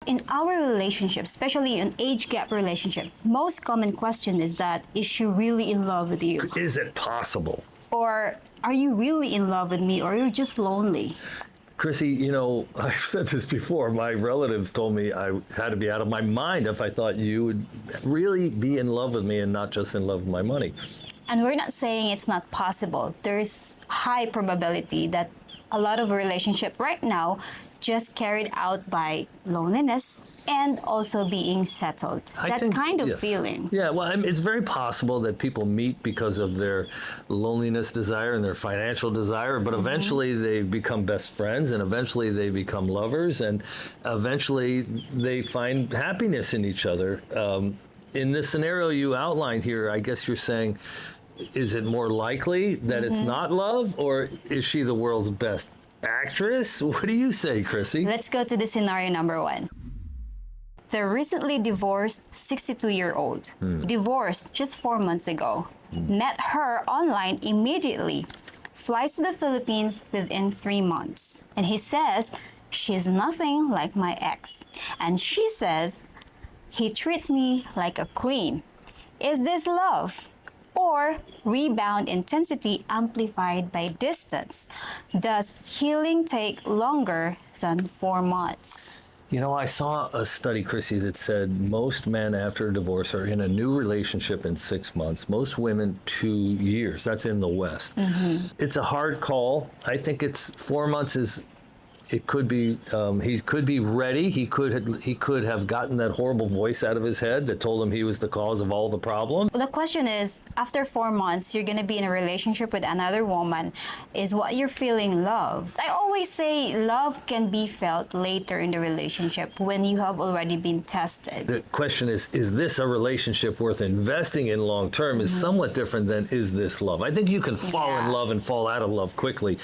in our relationship, especially an age gap relationship, most common question is that, is she really in love with you? Is it possible? Or are you really in love with me, or you're just lonely? Chrissy, you know, I've said this before. My relatives told me I had to be out of my mind if I thought you would really be in love with me and not just in love with my money. And we're not saying it's not possible. There's high probability that a lot of relationship right now just carried out by loneliness and also being settled. That kind of yes. feeling. Yeah, well, I mean, it's very possible that people meet because of their loneliness desire and their financial desire, but eventually they become best friends, and eventually they become lovers, and eventually they find happiness in each other. In this scenario you outlined here, I guess you're saying, is it more likely that it's not love, or is she the world's best actress? What do you say, Chrissy? Let's go to the scenario number 1. The recently divorced 62-year-old, divorced just 4 months ago, met her online immediately, flies to the Philippines within 3 months. And he says, she's nothing like my ex. And she says, he treats me like a queen. Is this love? Or rebound intensity amplified by distance? Does healing take longer than 4 months? You know, I saw a study, Chrissy, that said most men after a divorce are in a new relationship in 6 months. Most women, 2 years. That's in the West. It's a hard call. I think it's 4 months is. It could be he could be ready. He could have gotten that horrible voice out of his head that told him he was the cause of all the problem. The question is, after 4 months, you're gonna be in a relationship with another woman. Is what you're feeling love? I always say love can be felt later in the relationship when you have already been tested. The question is this a relationship worth investing in long term? Is somewhat different than is this love? I think you can fall in love and fall out of love quickly.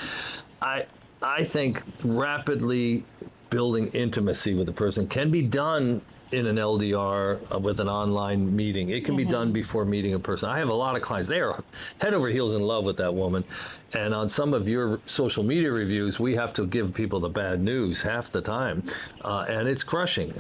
I think rapidly building intimacy with a person can be done in an LDR with an online meeting. It can be done before meeting a person. I have a lot of clients. They are head over heels in love with that woman. And on some of your social media reviews, we have to give people the bad news half the time. And it's crushing.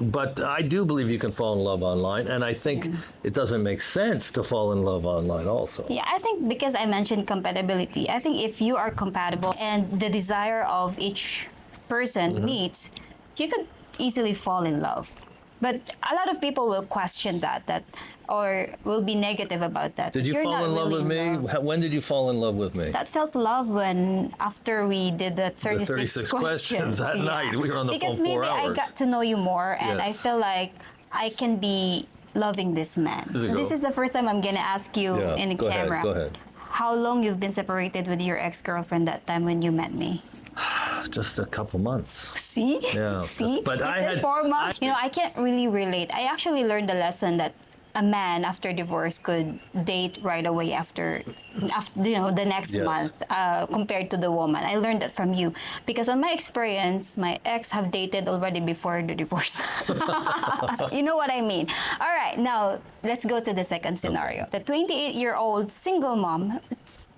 But I do believe you can fall in love online. And I think it doesn't make sense to fall in love online also. Yeah, I think because I mentioned compatibility, I think if you are compatible and the desire of each person meets, you could easily fall in love. But a lot of people will question that or will be negative about that. Did you fall in love with me? When did you fall in love with me? That felt love when after we did the 36 questions that night. We were on the phone 4 hours. Because maybe I got to know you more, and I feel like I can be loving this man. This is the first time I'm gonna ask you in the camera. Go ahead. How long you've been separated with your ex-girlfriend that time when you met me? Just a couple months. See? Yeah. See? But I had 4 months. You know, I can't really relate. I actually learned the lesson that a man after divorce could date right away after the next month compared to the woman. I learned that from you because on my experience, my ex have dated already before the divorce. You know what I mean? All right, now let's go to the second scenario. The 28-year-old single mom.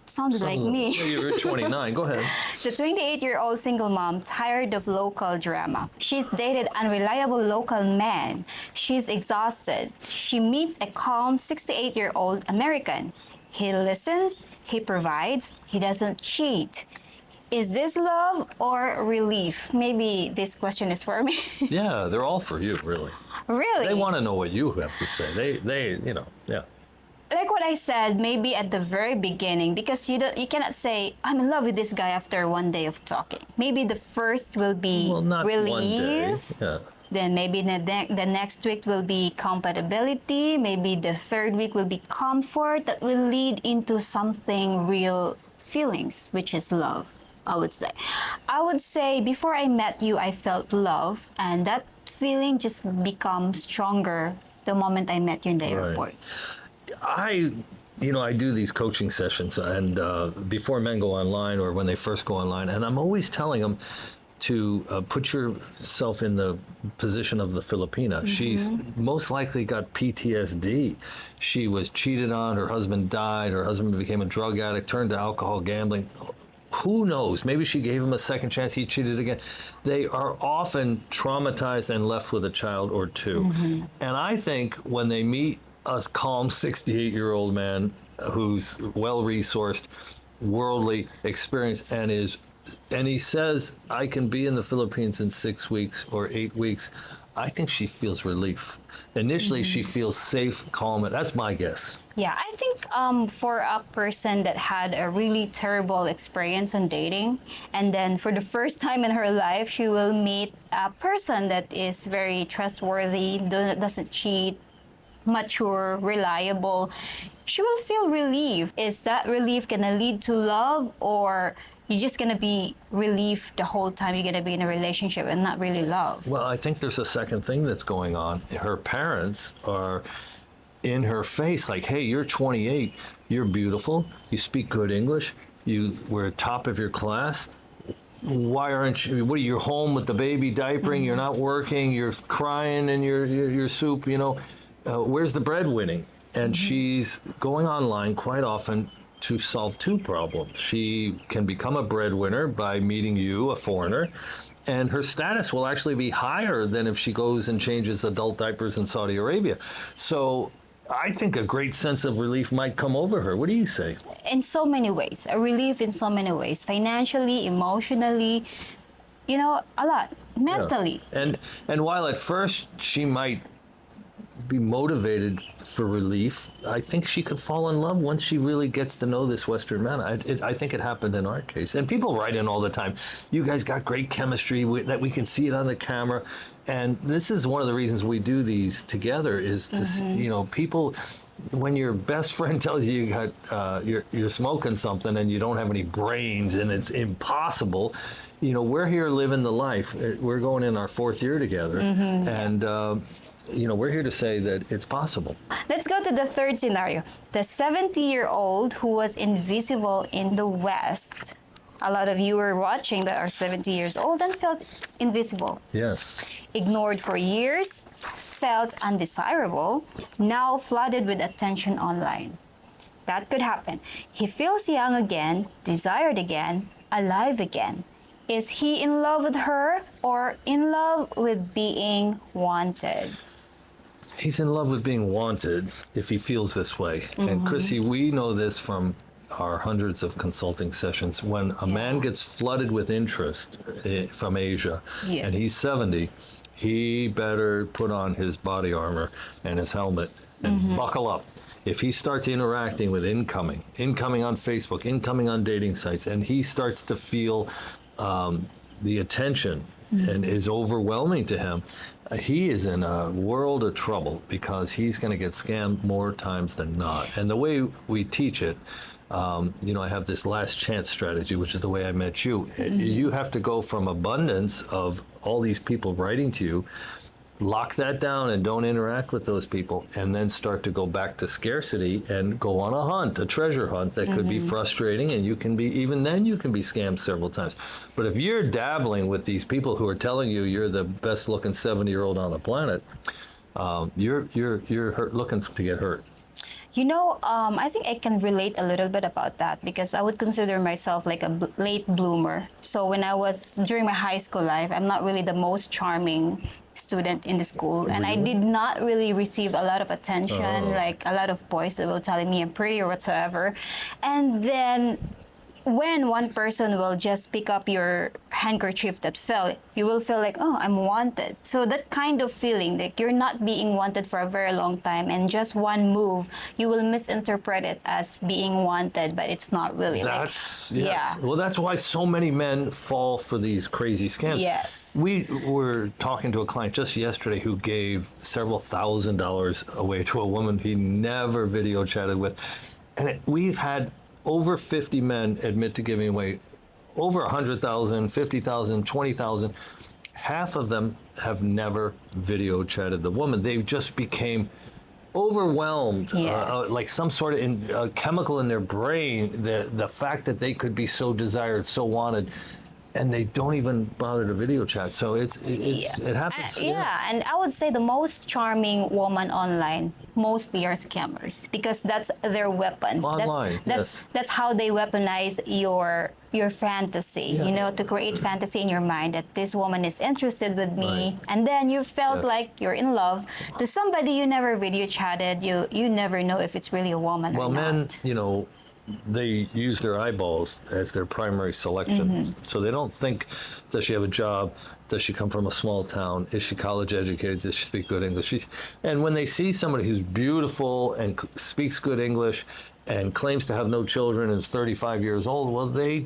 Sounded like me. You're 29. Go ahead. The 28-year-old single mom, tired of local drama. She's dated unreliable local men. She's exhausted. She meets a calm 68-year-old American. He listens, he provides, he doesn't cheat. Is this love or relief? Maybe this question is for me. Yeah, they're all for you, really. Really? They want to know what you have to say. They, yeah. Like what I said, maybe at the very beginning, because you cannot say, I'm in love with this guy after 1 day of talking. Maybe the first will be not relief. 1 day. Yeah. Then maybe the next week will be compatibility. Maybe the third week will be comfort that will lead into something real feelings, which is love, I would say. I would say before I met you, I felt love, and that feeling just becomes stronger the moment I met you in the airport. I do these coaching sessions, and before men go online or when they first go online, and I'm always telling them to put yourself in the position of the Filipina. She's most likely got PTSD. She was cheated on, her husband died, her husband became a drug addict, turned to alcohol, gambling. who knows? Maybe she gave him a second chance. He cheated again. They are often traumatized and left with a child or two. And I think when they meet a calm 68-year-old man who's well-resourced, worldly, experienced, and he says, I can be in the Philippines in 6 weeks or 8 weeks, I think she feels relief. Initially, she feels safe, calm. That's my guess. Yeah, I think for a person that had a really terrible experience on dating, and then for the first time in her life, she will meet a person that is very trustworthy, doesn't cheat, mature, reliable, she will feel relief. Is that relief gonna lead to love, or you're just gonna be relieved the whole time you're gonna be in a relationship and not really love? Well, I think there's a second thing that's going on. Her parents are in her face like, hey, you're 28, you're beautiful, you speak good English, you were top of your class. Why aren't you, what are you home with the baby diapering, you're not working, you're crying in your soup, where's the breadwinning? And she's going online quite often to solve two problems. She can become a breadwinner by meeting you, a foreigner, and her status will actually be higher than if she goes and changes adult diapers in Saudi Arabia. So I think a great sense of relief might come over her. What do you say? In so many ways, a relief in so many ways, financially, emotionally, a lot, mentally. Yeah. And while at first she might be motivated for relief, I think she could fall in love once she really gets to know this Western man. I think it happened in our case. And people write in all the time, you guys got great chemistry, that we can see it on the camera. And this is one of the reasons we do these together is to see, people, when your best friend tells you you're smoking something and you don't have any brains and it's impossible, we're here living the life. We're going in our 4th year together. And we're here to say that it's possible. Let's go to the third scenario. The 70-year-old who was invisible in the West. A lot of you were watching that are 70 years old and felt invisible. Yes. Ignored for years, felt undesirable, now flooded with attention online. That could happen. He feels young again, desired again, alive again. Is he in love with her or in love with being wanted? He's in love with being wanted if he feels this way. And Chrissy, we know this from our hundreds of consulting sessions. When a man gets flooded with interest from Asia and he's 70, he better put on his body armor and his helmet and buckle up. If he starts interacting with incoming on Facebook, incoming on dating sites, and he starts to feel the attention and is overwhelming to him, he is in a world of trouble because he's going to get scammed more times than not. And the way we teach it, I have this last chance strategy, which is the way I met you. You have to go from abundance of all these people writing to you, lock that down and don't interact with those people, and then start to go back to scarcity and go on a hunt, a treasure hunt that could be frustrating, and you can be scammed several times. But if you're dabbling with these people who are telling you you're the best looking 70-year-old on the planet, you're looking to get hurt. I think I can relate a little bit about that because I would consider myself like a late bloomer. So when I was during my high school life, I'm not really the most charming student in the school, and I did not really receive a lot of attention, like a lot of boys that will tell me I'm pretty or whatsoever. And then when one person will just pick up your handkerchief that fell, you will feel like, oh, I'm wanted. So that kind of feeling, like you're not being wanted for a very long time, and just one move, you will misinterpret it as being wanted, but it's not really. Well, that's why so many men fall for these crazy scams. Yes. We were talking to a client just yesterday who gave several $1,000s away to a woman he never video chatted with. And we've had over 50 men admit to giving away over 100,000, 50,000, 20,000. Half of them have never video chatted the woman. They just became overwhelmed, like some sort of chemical in their brain, the fact that they could be so desired, so wanted. and they don't even bother to video chat. So it happens. Yeah, and I would say the most charming woman online mostly are scammers because that's their weapon. Online, That's how they weaponize your fantasy. Yeah. You know, to create fantasy in your mind that this woman is interested with me, Right. and then you felt Yes. like you're in love to somebody you never video chatted. You never know if it's really a woman Well, or men, not. you know, they use their eyeballs as their primary selection. Mm-hmm. So they don't think, does she have a job? Does she come from a small town? Is she college educated? Does she speak good English? And when they see somebody who's beautiful and speaks good English and claims to have no children and is 35 years old, well, they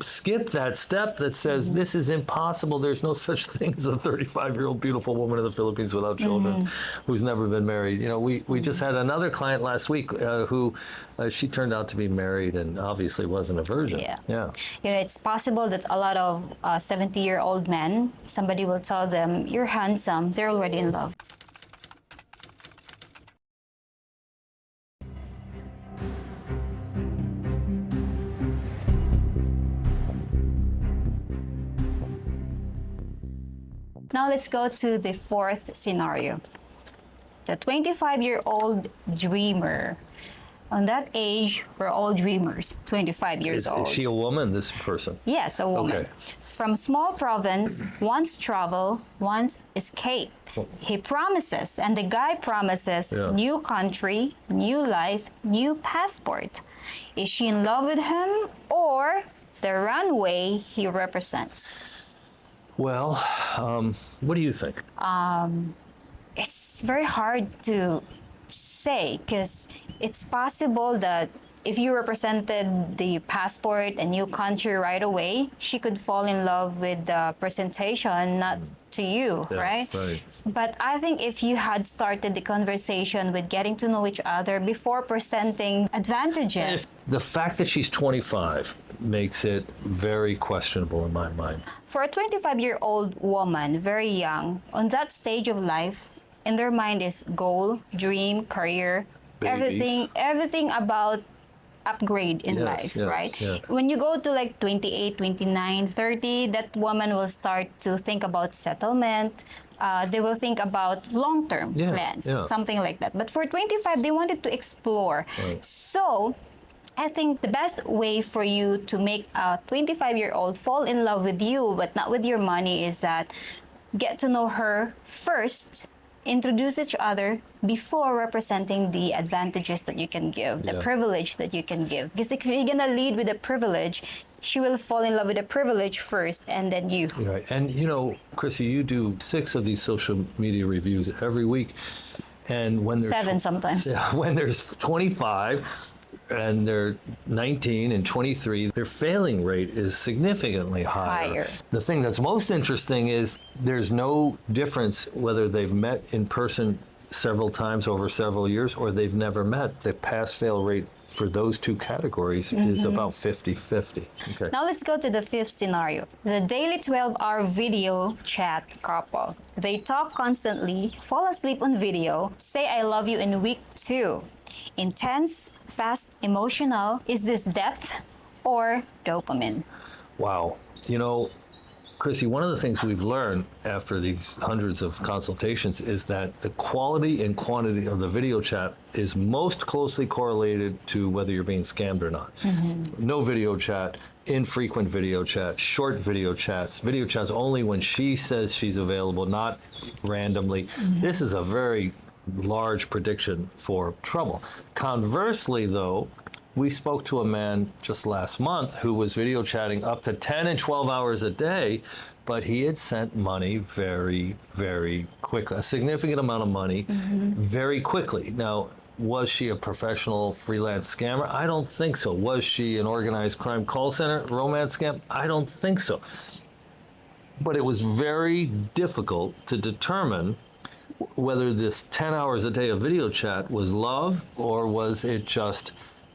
skip that step that says this is impossible. There's no such thing as a 35-year-old beautiful woman in the Philippines without children who's never been married. You know, we just had another client last week who she turned out to be married and obviously wasn't a virgin. Yeah. Yeah. You know, it's possible that a lot of 70-year-old men, somebody will tell them, you're handsome, they're already in love. Now let's go to the fourth scenario. The 25-year-old dreamer. On that age, we're all dreamers, 25 years old. Is she a woman, this person? Yes, a woman. Okay. From small province, wants travel, wants escape. He promises, and the guy promises, Yeah. new country, new life, new passport. Is she in love with him or the runway he represents? Well, what do you think? It's very hard to say because it's possible that if you represented the passport and new country right away, she could fall in love with the presentation, not to you, Yeah, right? right. But I think if you had started the conversation with getting to know each other before presenting advantages. The fact that she's 25 makes it very questionable in my mind. For a 25-year-old woman, very young, on that stage of life, in their mind is goal, dream, career, Babies. everything about upgrade in Yes, life, yes, right? yeah. When you go to like 28, 29, 30, that woman will start to think about settlement. They will think about long-term Yeah, plans, yeah. something like that. But for 25, they wanted to explore. Right. So I think the best way for you to make a 25-year-old fall in love with you, but not with your money, is that get to know her first, introduce each other before representing the advantages that you can give, the Yeah. privilege that you can give. Because if you're gonna lead with a privilege, she will fall in love with the privilege first and then you. Right. And you know, Chrissy, you do 6 of these social media reviews every week. And when there's 7 sometimes. Yeah, when there's 25 and they're 19 and 23, their failing rate is significantly higher. The thing that's most interesting is there's no difference whether they've met in person several times over several years or they've never met. The pass-fail rate for those two categories is about 50-50. Okay. Now let's go to the fifth scenario. The daily 12-hour video chat couple. They talk constantly, fall asleep on video, say I love you in week 2. Intense, fast, emotional. Is this depth or dopamine? Wow. You know, Chrissy, one of the things we've learned after these hundreds of consultations is that the quality and quantity of the video chat is most closely correlated to whether you're being scammed or not. No video chat, infrequent video chat, short video chats only when she says she's available, not randomly. This is a very large prediction for trouble. Conversely, though, we spoke to a man just last month who was video chatting up to 10 and 12 hours a day, but he had sent money very, very quickly, a significant amount of money very quickly. Now, was she a professional freelance scammer? I don't think so. Was she an organized crime call center romance scam? I don't think so. But it was very difficult to determine whether this 10 hours a day of video chat was love or was it just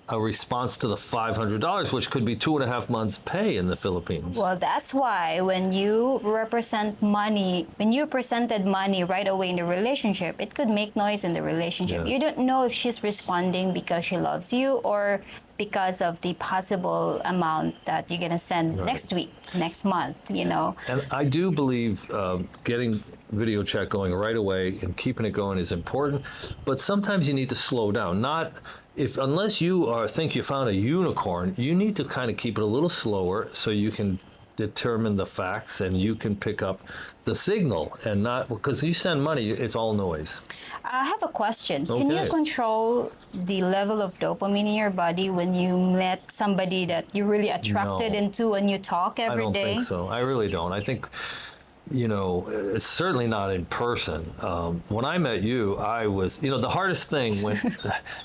a response to the $500, which could be 2.5 months' pay in the Philippines. Well, that's why when you represent money, when you presented money right away in the relationship, it could make noise in the relationship. Yeah. You don't know if she's responding because she loves you or because of the possible amount that you're gonna send next week, next month, you know. And I do believe getting video chat going right away and keeping it going is important, but sometimes you need to slow down. Unless you think you found a unicorn, you need to kind of keep it a little slower so you can determine the facts and you can pick up the signal, and not because you send money, it's all noise. I have a question. Okay. Can you control the level of dopamine in your body when you met somebody that you're really attracted No. into and you talk every day? I don't think so. I really don't. I think, it's certainly not in person. When I met you, I was, the hardest thing when,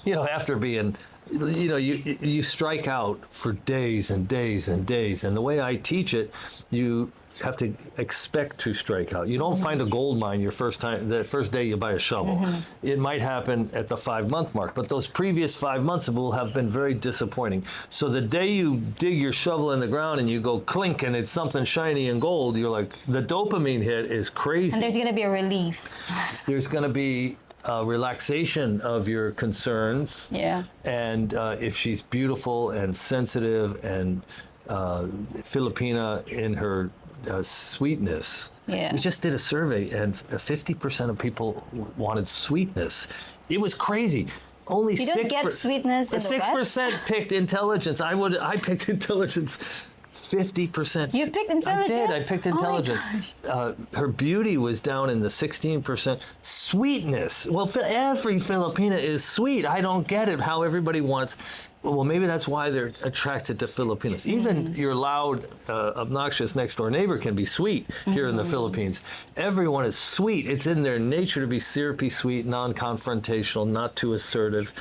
after being, you strike out for days and days and days. And the way I teach it, you have to expect to strike out. You don't find a gold mine the first day you buy a shovel. It might happen at the 5-month mark, but those previous 5 months will have been very disappointing. So the day you dig your shovel in the ground and you go clink and it's something shiny and gold, you're like, the dopamine hit is crazy. And there's gonna be a relief. There's gonna be a relaxation of your concerns. Yeah. And if she's beautiful and sensitive and Filipina in her sweetness. Yeah. We just did a survey and 50% of people wanted sweetness. It was crazy. Only You don't get sweetness in the West? 6% picked intelligence. I picked intelligence. 50%. You picked intelligence? I did. I picked intelligence. Her beauty was down in the 16%. Sweetness. Well, every Filipina is sweet. I don't get it how everybody wants. Well, maybe that's why they're attracted to Filipinos. Even your loud, obnoxious next door neighbor can be sweet here in the Philippines. Everyone is sweet. It's in their nature to be syrupy sweet, non-confrontational, not too assertive.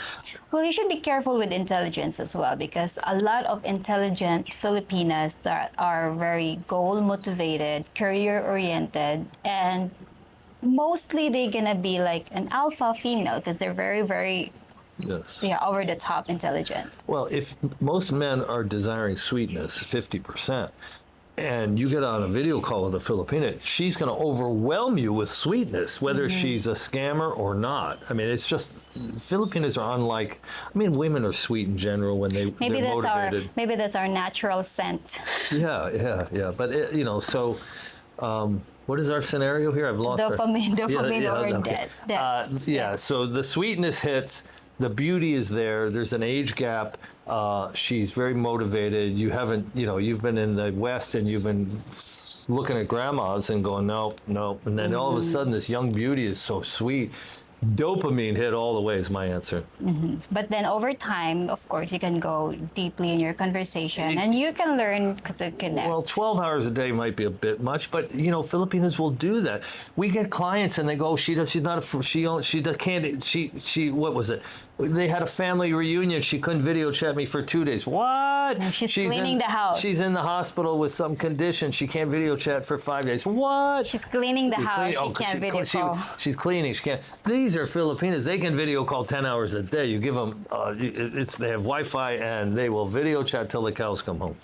Well, you should be careful with intelligence as well, because a lot of intelligent Filipinas that are very goal-motivated, career-oriented, and mostly they're gonna be like an alpha female because they're very, very Yes. over the top intelligent. Well, if most men are desiring sweetness, 50%, and you get on a video call with a Filipina, she's going to overwhelm you with sweetness, whether she's a scammer or not. I mean, it's just, Filipinas are unlike, women are sweet in general when they're motivated. Maybe that's our natural scent. Yeah. But, so... what is our scenario here? I've lost Dopamine or okay. death. So the sweetness hits, the beauty is there. There's an age gap. She's very motivated. You haven't, you've been in the West and you've been looking at grandmas and going, nope. And then all of a sudden, this young beauty is so sweet. Dopamine hit all the way is my answer. But then over time, of course, you can go deeply in your conversation and you can learn to connect. Well, 12 hours a day might be a bit much, but Filipinos will do that. We get clients and they go, what was it? They had a family reunion. She couldn't video chat me for 2 days. What? She's cleaning the house. She's in the hospital with some condition. She can't video chat for 5 days. What? She's cleaning the house. She can't video call. She's cleaning. She can't. These are Filipinas. They can video call 10 hours a day. You give them, they have Wi-Fi and they will video chat till the cows come home.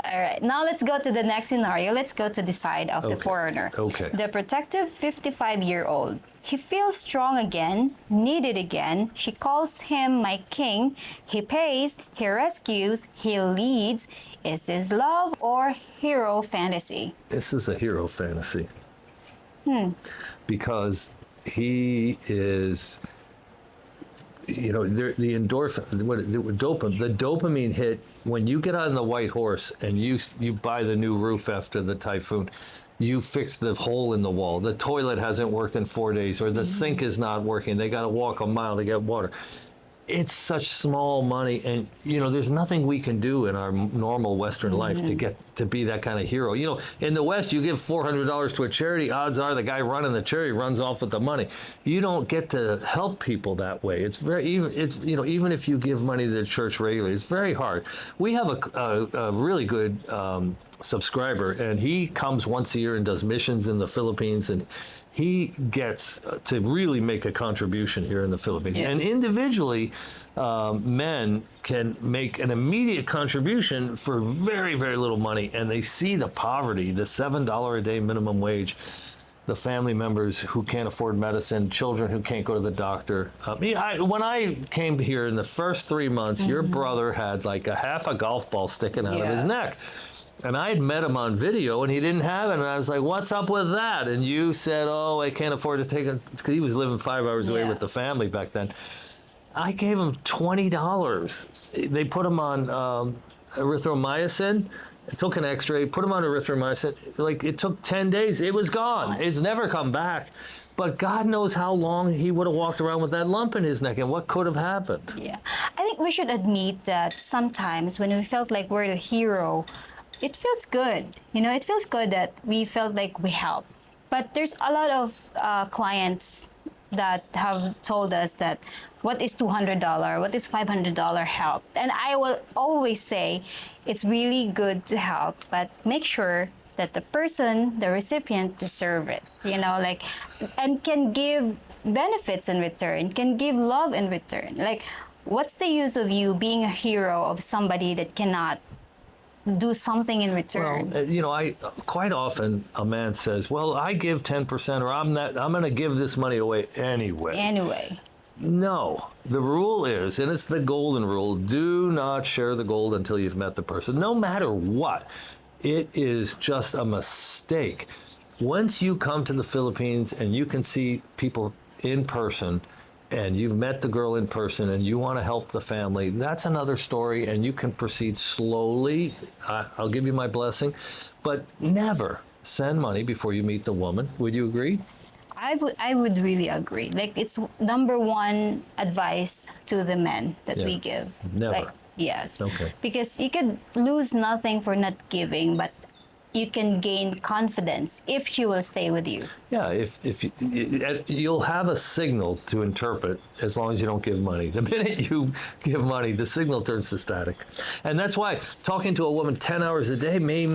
All right. Now let's go to the next scenario. Let's go to the side of the foreigner. Okay. The protective 55-year-old. He feels strong again, needed again. She calls him my king. He pays, he rescues, he leads. Is this love or hero fantasy? This is a hero fantasy. Because he is, the endorphin, the dopamine hit when you get on the white horse and you buy the new roof after the typhoon. You fix the hole in the wall. The toilet hasn't worked in 4 days, or the sink is not working. They got to walk a mile to get water. It's such small money, and there's nothing we can do in our normal Western life to get to be that kind of hero. In the West, you give $400 to a charity. Odds are the guy running the charity runs off with the money. You don't get to help people that way. It's even if you give money to the church regularly, it's very hard. We have a really good subscriber, and he comes once a year and does missions in the Philippines, and he gets to really make a contribution here in the Philippines. Yeah. And individually, men can make an immediate contribution for very, very little money, and they see the poverty, the $7 a day minimum wage. the family members who can't afford medicine, children who can't go to the doctor. When I came here in the first 3 months, your brother had like a half a golf ball sticking out of his neck. And I had met him on video, and he didn't have it. And I was like, what's up with that? And you said, oh, I can't afford to take it. It's because he was living 5 hours away with the family back then. I gave him $20. They put him on erythromycin. I took an x-ray, put him on erythromycin. Like, it took 10 days. It was gone. It's never come back. But God knows how long he would have walked around with that lump in his neck and what could have happened. Yeah. I think we should admit that sometimes when we felt like we're the hero, it feels good. You know, it feels good that we felt like we helped. But there's a lot of clients that have told us that what is $200, what is $500 help? And I will always say it's really good to help, but make sure that the person, the recipient, deserve it, you know, like, and can give benefits in return, can give love in return. Like, what's the use of you being a hero of somebody that cannot do something in return? Well, you know, I quite often a man says, "Well, I give 10%, or I'm going to give this money away anyway." Anyway. No, the rule is, and it's the golden rule: do not share the gold until you've met the person, no matter what. It is just a mistake. Once you come to the Philippines and you can see people in person, and you've met the girl in person and you want to help the family, that's another story, and you can proceed slowly. I'll give you my blessing, but never send money before you meet the woman. Would you agree? I would really agree. Like, it's number one advice to the men that we give. Never. Like, yes. Okay. Because you could lose nothing for not giving, but you can gain confidence if she will stay with you. Yeah, if you'll have a signal to interpret as long as you don't give money. The minute you give money, the signal turns to static. And that's why talking to a woman 10 hours a day may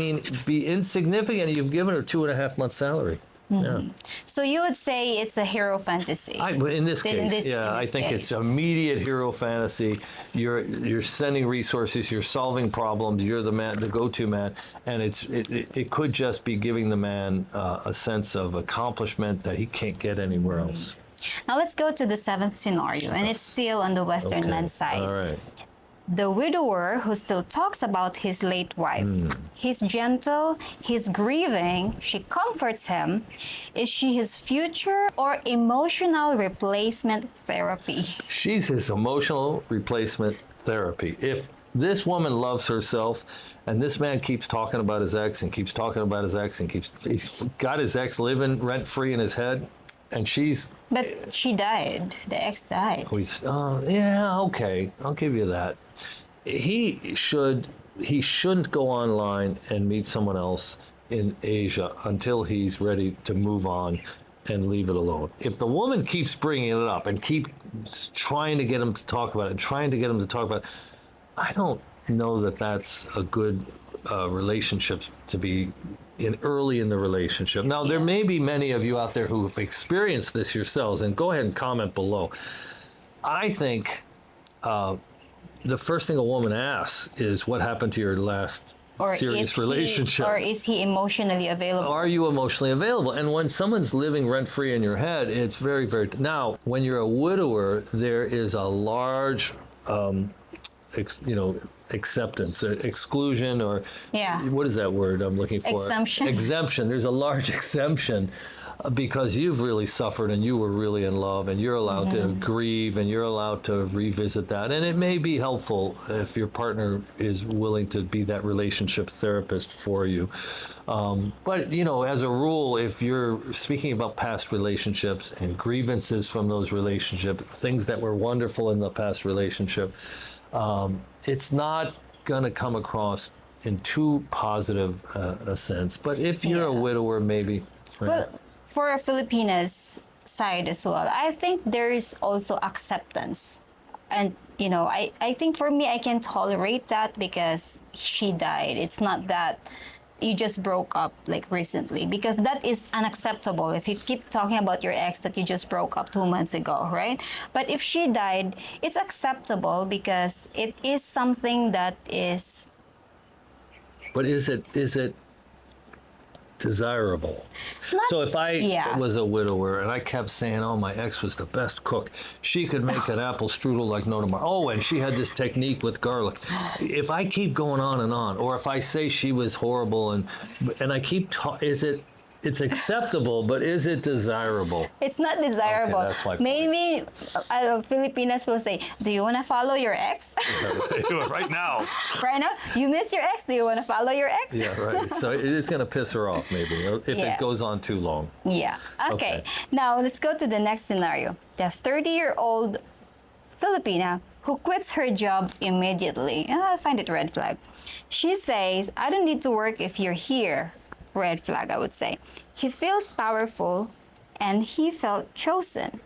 be insignificant. You've given her 2.5 months salary. Yeah. So you would say it's a hero fantasy? In this case, I think it's immediate hero fantasy. You're sending resources, you're solving problems, you're the man, the go-to man, and it could just be giving the man a sense of accomplishment that he can't get anywhere else. Now let's go to the seventh scenario, and it's still on the Western man's side. All right. The widower who still talks about his late wife. He's gentle, he's grieving, she comforts him. Is she his future or emotional replacement therapy? She's his emotional replacement therapy. If this woman loves herself and this man keeps talking about his ex and keeps talking about his ex and he's got his ex living rent-free in his head, and she's... But she died. The ex died. Yeah, okay. I'll give you that. He shouldn't go online and meet someone else in Asia until he's ready to move on and leave it alone. If the woman keeps bringing it up and keep trying to get him to talk about it, I don't know that that's a good relationship to be in early in the relationship. Now, there may be many of you out there who have experienced this yourselves, and go ahead and comment below. I think the first thing a woman asks is, what happened to your last serious relationship? Or is he emotionally available? Are you emotionally available? And when someone's living rent-free in your head, it's very, very... Now, when you're a widower, there is a large, acceptance, or exclusion, or what is that word I'm looking for? Exemption. Exemption. There's a large exemption because you've really suffered and you were really in love, and you're allowed to grieve, and you're allowed to revisit that. And it may be helpful if your partner is willing to be that relationship therapist for you. But, as a rule, if you're speaking about past relationships and grievances from those relationships, things that were wonderful in the past relationship, it's not going to come across in too positive a sense. But if you're a widower, maybe. Right? Well, for a Filipina's side as well, I think there is also acceptance. And, I think for me, I can tolerate that because she died. It's not that you just broke up like recently, because that is unacceptable if you keep talking about your ex that you just broke up 2 months ago, right? But if she died, it's acceptable because it is something that is... But is it desirable. So if I Yeah. was a widower and I kept saying, oh, my ex was the best cook, she could make an apple strudel like no tomorrow. Oh, and she had this technique with garlic. If I keep going on, or if I say she was horrible and I keep, it's acceptable, but is it desirable? It's not desirable. Okay, that's my point. Maybe Filipinas will say, do you want to follow your ex? Right now. Right now? You miss your ex? Do you want to follow your ex? Yeah, right. So it is going to piss her off, maybe, if Yeah. it goes on too long. Yeah. Okay. Now let's go to the next scenario. The 30-year-old Filipina who quits her job immediately. I find it red flag. She says, I don't need to work if you're here. Red flag, I would say. He feels powerful and he felt chosen.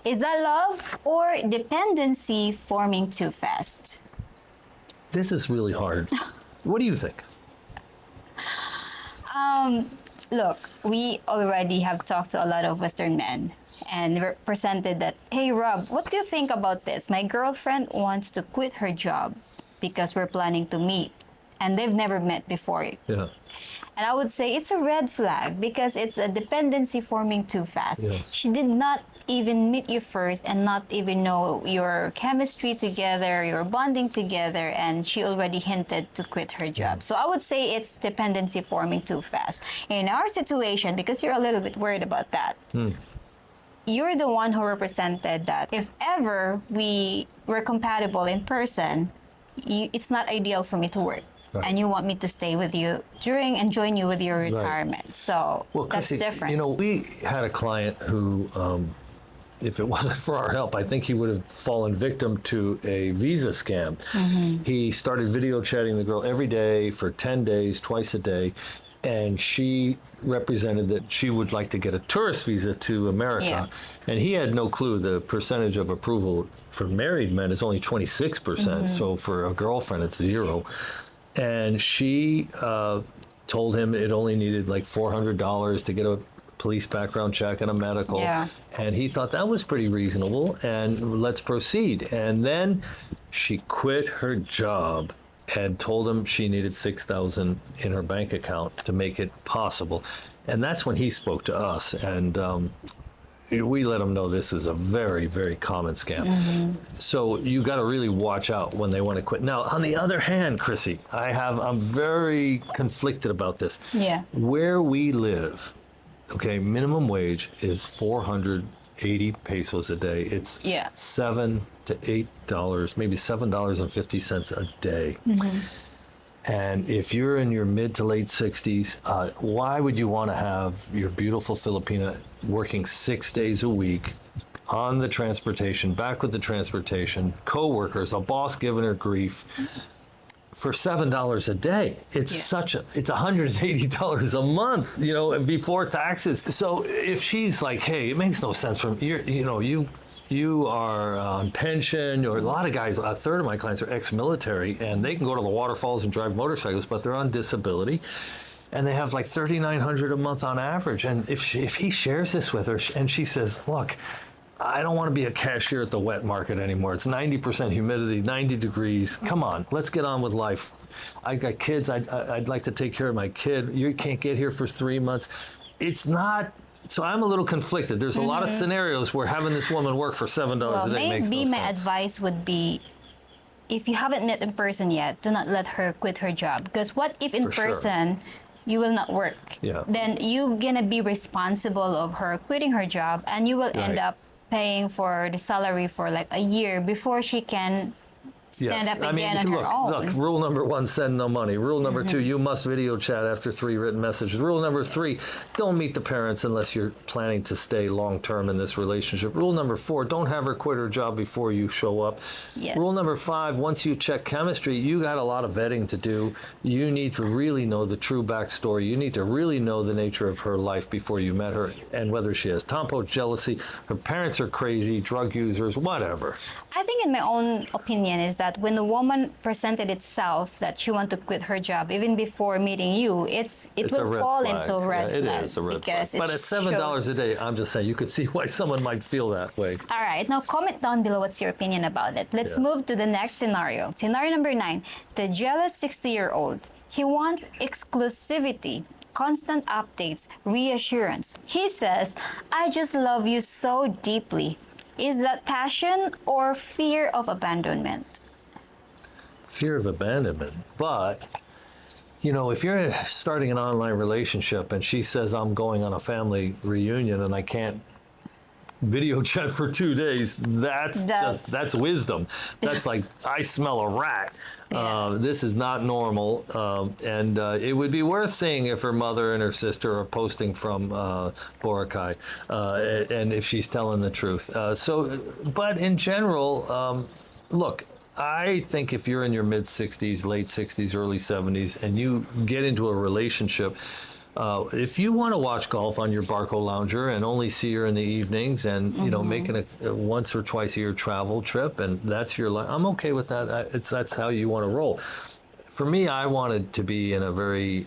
Is that love or dependency forming too fast? This is really hard. What do you think? Look, we already have talked to a lot of Western men and presented that, hey Rob, what do you think about this? My girlfriend wants to quit her job because we're planning to meet and they've never met before. Yeah. And I would say it's a red flag because it's a dependency forming too fast. Yes. She did not even meet you first and not even know your chemistry together, your bonding together, and she already hinted to quit her job. So I would say it's dependency forming too fast. In our situation, because you're a little bit worried about that, you're the one who represented that if ever we were compatible in person, it's not ideal for me to work. Right. And you want me to stay with you during and join you with your retirement. Right. So that's Chrissy, different. You know, we had a client who, if it wasn't for our help, I think he would have fallen victim to a visa scam. He started video chatting the girl every day for 10 days, twice a day. And she represented that she would like to get a tourist visa to America. Yeah. And he had no clue the percentage of approval for married men is only 26%. So for a girlfriend, it's 0. And she told him it only needed like $400 to get a police background check and a medical. Yeah. And he thought that was pretty reasonable and let's proceed. And then she quit her job and told him she needed $6,000 in her bank account to make it possible. And that's when he spoke to us. And we let them know this is a very, very common scam. So you got to really watch out when they want to quit. Now, on the other hand, Chrissy, I'm very conflicted about this. Yeah. Where we live, okay, minimum wage is 480 pesos a day. It's $7 to $8, maybe $7.50 a day. And if you're in your mid to late 60s, why would you want to have your beautiful Filipina working 6 days a week on the transportation, back with the transportation, co-workers, a boss giving her grief for $7 a day? It's it's $180 a month, you know, before taxes. So if she's like, hey, it makes no sense for me, you are on pension, or a lot of guys, a third of my clients are ex-military, and they can go to the waterfalls and drive motorcycles, but they're on disability, and they have like $3,900 a month on average. And if he shares this with her, and she says, look, I don't want to be a cashier at the wet market anymore. It's 90% humidity, 90 degrees. Come on, let's get on with life. I got kids. I'd like to take care of my kid. You can't get here for 3 months. It's not. So I'm a little conflicted. There's a lot of scenarios where having this woman work for $7 a day makes no sense. Maybe my advice would be, if you haven't met in person yet, do not let her quit her job. Because what if in person you will not work? Yeah. Then you're gonna be responsible of her quitting her job, and you will end up paying for the salary for like a year before she can stand up again on her own. Look, rule number 1, send no money. Rule number 2, you must video chat after 3 written messages. Rule number 3, don't meet the parents unless you're planning to stay long-term in this relationship. Rule number 4, don't have her quit her job before you show up. Yes. Rule number 5, once you check chemistry, you got a lot of vetting to do. You need to really know the true backstory. You need to really know the nature of her life before you met her, and whether she has tampo, jealousy, her parents are crazy, drug users, whatever. I think in my own opinion is that when the woman presented itself that she wanted to quit her job even before meeting you, it will fall into red flag. It is a red flag. But at $7 a day, I'm just saying, you could see why someone might feel that way. All right, now comment down below what's your opinion about it. Let's move to the next scenario. Scenario number 9, the jealous 60-year-old. He wants exclusivity, constant updates, reassurance. He says, I just love you so deeply. Is that passion or fear of abandonment? Fear of abandonment. But, you know, if you're starting an online relationship and she says, I'm going on a family reunion and I can't video chat for 2 days, that's wisdom. That's like, I smell a rat. Yeah. This is not normal, and it would be worth seeing if her mother and her sister are posting from Boracay, and if she's telling the truth. But in general, look, I think if you're in your mid 60s, late 60s, early 70s, and you get into a relationship, if you want to watch golf on your Barco Lounger and only see her in the evenings and, you know, making a once or twice a year travel trip, and that's your life, I'm okay with that. That's how you want to roll. For me, I wanted to be in a very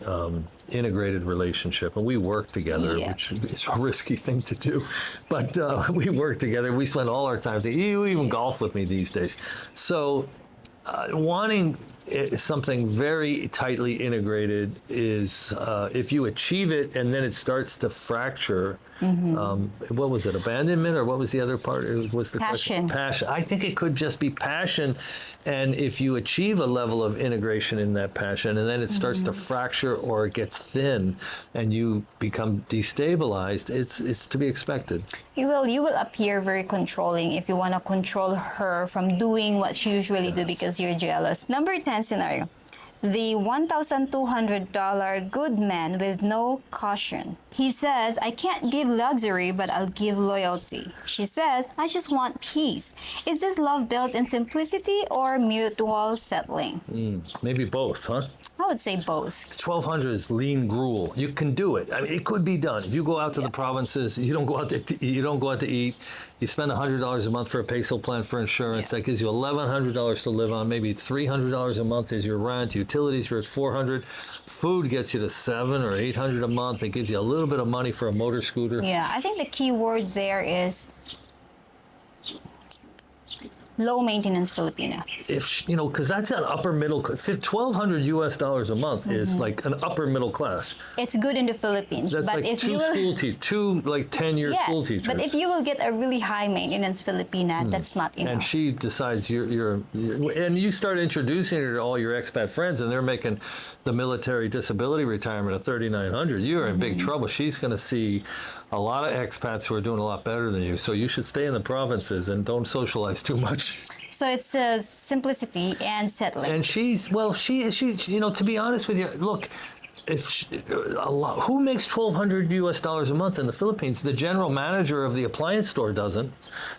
integrated relationship, and we work together, which is a risky thing to do. But we work together. We spend all our time together. You even golf with me these days. So wanting something very tightly integrated is if you achieve it and then it starts to fracture. What was it, abandonment, or what was the other part? It was the passion. Passion. I think it could just be passion, and if you achieve a level of integration in that passion and then it starts to fracture or it gets thin and you become destabilized, it's to be expected. You will appear very controlling if you want to control her from doing what she usually do because you're jealous. Number 10 scenario. The $1,200 good man with no caution. He says, I can't give luxury, but I'll give loyalty. She says, I just want peace. Is this love built in simplicity or mutual settling? Maybe both, huh? I would say both. 1,200 is lean gruel. You can do it. I mean, it could be done. If you go out to the provinces, you don't go out to eat. You spend $100 a month for a peso plan for insurance. That gives you $1,100 to live on. Maybe $300 a month is your rent. Utilities are at $400. Food gets you to $700 or $800 a month. It gives you a little bit of money for a motor scooter. Yeah, I think the key word there is low maintenance Filipina. If you know, because that's an upper middle. $1,200 US a month is like an upper middle class. It's good in the Philippines, That's but like if two you will, school teachers, two like 10-year school teachers. but if you will get a really high maintenance Filipina, that's not enough. And she decides and you start introducing her to all your expat friends, and they're making the military disability retirement of $3,900. You're in big trouble. She's going to see a lot of expats who are doing a lot better than you. So you should stay in the provinces and don't socialize too much. So it's simplicity and settling. And she, you know, to be honest with you, look, who makes $1,200 a month in the Philippines? The general manager of the appliance store doesn't.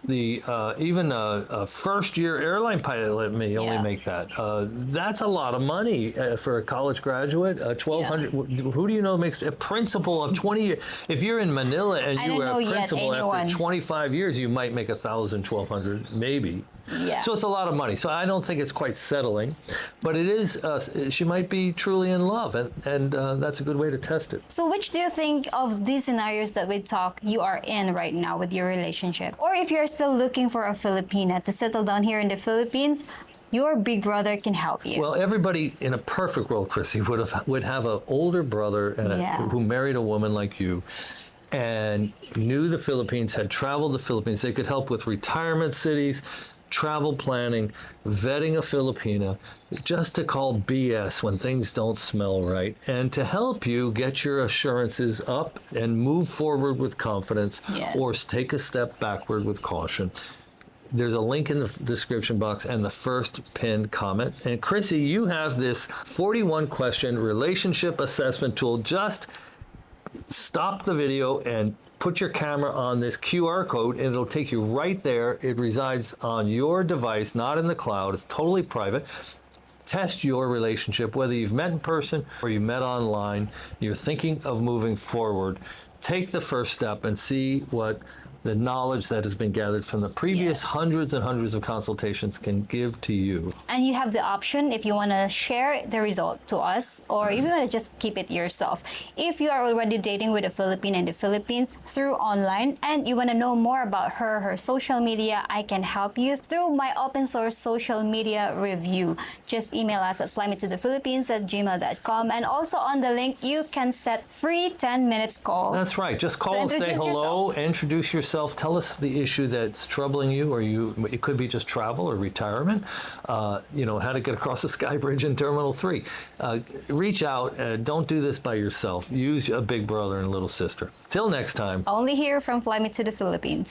Even a first-year airline pilot may only make that. That's a lot of money for a college graduate. $1,200. Who do you know makes a principal of 20 years? If you're in Manila and you are a principal after 25 years, you might make $1,000, $1,200, maybe. Yeah. So it's a lot of money. So I don't think it's quite settling, but it is. She might be truly in love, and that's a good way to test it. So which do you think of these scenarios that we talk you are in right now with your relationship? Or if you're still looking for a Filipina to settle down here in the Philippines, your big brother can help you. Well, everybody in a perfect world, Chrissy, would have an older brother who married a woman like you, and knew the Philippines, had traveled the Philippines. They could help with retirement cities, travel planning, vetting a Filipina, just to call BS when things don't smell right, and to help you get your assurances up and move forward with confidence, or take a step backward with caution. There's a link in the description box and the first pinned comment. And Chrissy, you have this 41-question relationship assessment tool. Just stop the video and put your camera on this QR code, and it'll take you right there. It resides on your device, not in the cloud. It's totally private. Test your relationship, whether you've met in person or you met online. You're thinking of moving forward. Take the first step and see what the knowledge that has been gathered from the previous hundreds and hundreds of consultations can give to you. And you have the option if you want to share the result to us, or if you want to just keep it yourself. If you are already dating with a Filipino in the Philippines through online and you want to know more about her social media, I can help you through my open source social media review. Just email us at flymetothephilippines@gmail.com, and also on the link you can set free 10 minutes call. That's right. Just call and say introduce hello, introduce yourself, tell us the issue that's troubling you, or it could be just travel or retirement, how to get across the Sky Bridge in Terminal 3. Reach out. Don't do this by yourself. Use a big brother and a little sister. Till next time. Only here from Fly Me to the Philippines.